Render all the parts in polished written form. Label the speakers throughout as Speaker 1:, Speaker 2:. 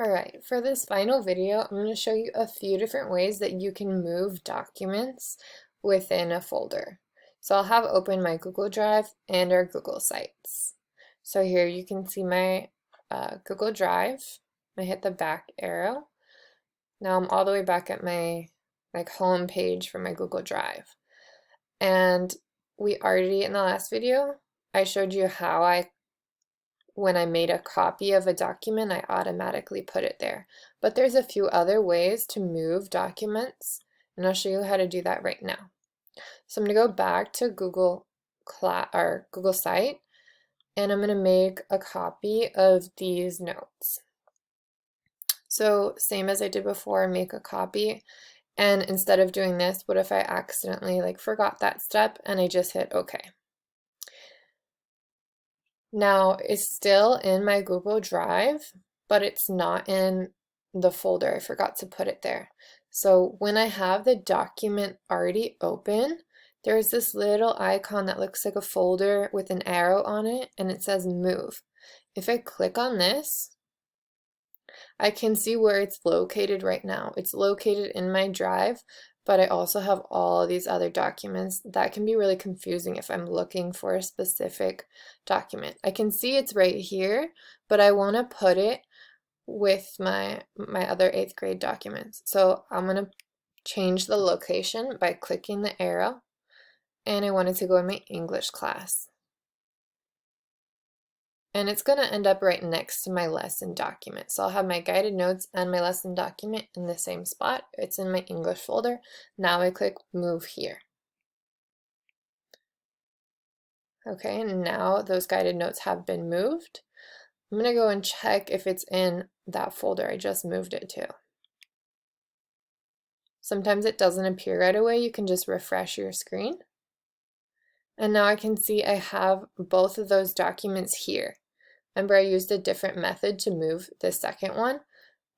Speaker 1: Alright, for this final video, I'm going to show you a few different ways that you can move documents within a folder. So I'll have open my Google Drive and our Google Sites. So here you can see my Google Drive. I hit the back arrow. Now I'm all the way back at my home page for my Google Drive. And we already, in the last video, I showed you how when I made a copy of a document, I automatically put it there. But there's a few other ways to move documents, and I'll show you how to do that right now. So I'm going to go back to Google Site, and I'm going to make a copy of these notes. So same as I did before, make a copy. And instead of doing this, what if I accidentally forgot that step and I just hit OK? Now, it's still in my Google Drive, but it's not in the folder. I forgot to put it there. So when I have the document already open, there's this little icon that looks like a folder with an arrow on it, and it says Move. If I click on this, I can see where it's located right now. It's located in my drive, but I also have all these other documents. That can be really confusing if I'm looking for a specific document. I can see it's right here, but I want to put it with my other 8th grade documents. So I'm going to change the location by clicking the arrow, and I want it to go in my English class. And it's going to end up right next to my lesson document. So I'll have my guided notes and my lesson document in the same spot. It's in my English folder. Now I click Move here. Okay, and now those guided notes have been moved. I'm going to go and check if it's in that folder I just moved it to. Sometimes it doesn't appear right away. You can just refresh your screen. And now I can see I have both of those documents here. Remember, I used a different method to move the second one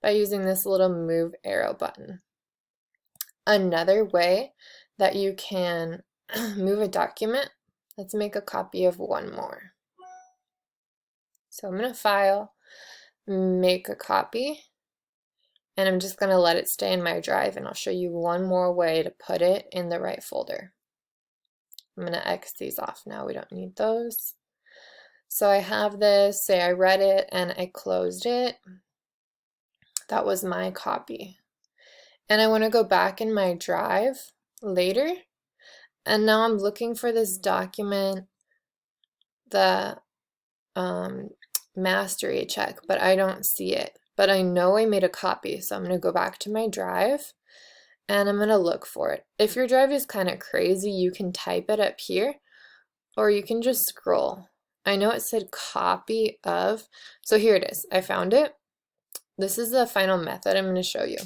Speaker 1: by using this little move arrow button. Another way that you can move a document, let's make a copy of one more. So I'm going to File, make a copy, and I'm just going to let it stay in my drive, and I'll show you one more way to put it in the right folder. I'm going to X these off now. We don't need those. So I have this, say I read it and I closed it. That was my copy. And I want to go back in my drive later. And now I'm looking for this document, the mastery check, but I don't see it. But I know I made a copy, so I'm going to go back to my drive and I'm going to look for it. If your drive is kind of crazy, you can type it up here, or you can just scroll. I know it said copy of, so here it is. I found it. This is the final method I'm going to show you.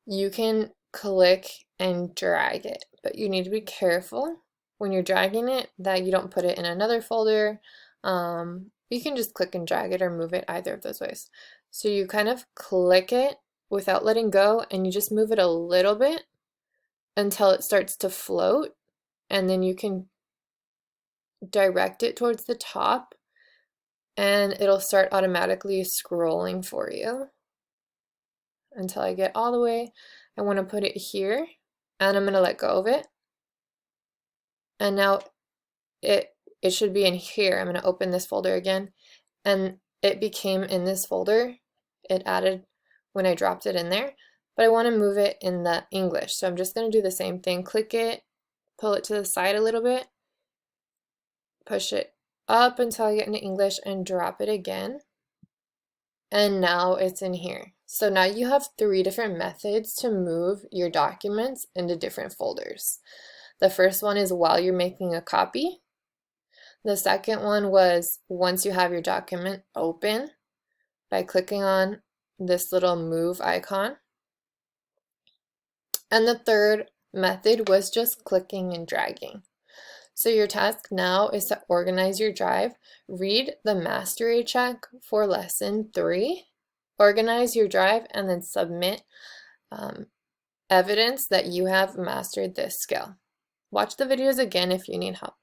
Speaker 1: You can click and drag it, but you need to be careful when you're dragging it that you don't put it in another folder. You can just click and drag it or move it either of those ways. So you kind of click it without letting go, and you just move it a little bit until it starts to float, and then you can direct it towards the top and it'll start automatically scrolling for you until I get all the way. I want to put it here, and I'm going to let go of it, and now it should be in here. I'm going to open this folder again, and it became in this folder. It added when I dropped it in there, but I want to move it in the English, so I'm just going to do the same thing. Click it, pull it to the side a little bit, push it up until I get into English, and drop it again. And now it's in here. So now you have 3 different methods to move your documents into different folders. The first one is while you're making a copy. The second one was once you have your document open by clicking on this little move icon. And the third method was just clicking and dragging. So your task now is to organize your drive, read the mastery check for lesson 3, organize your drive, and then submit evidence that you have mastered this skill. Watch the videos again if you need help.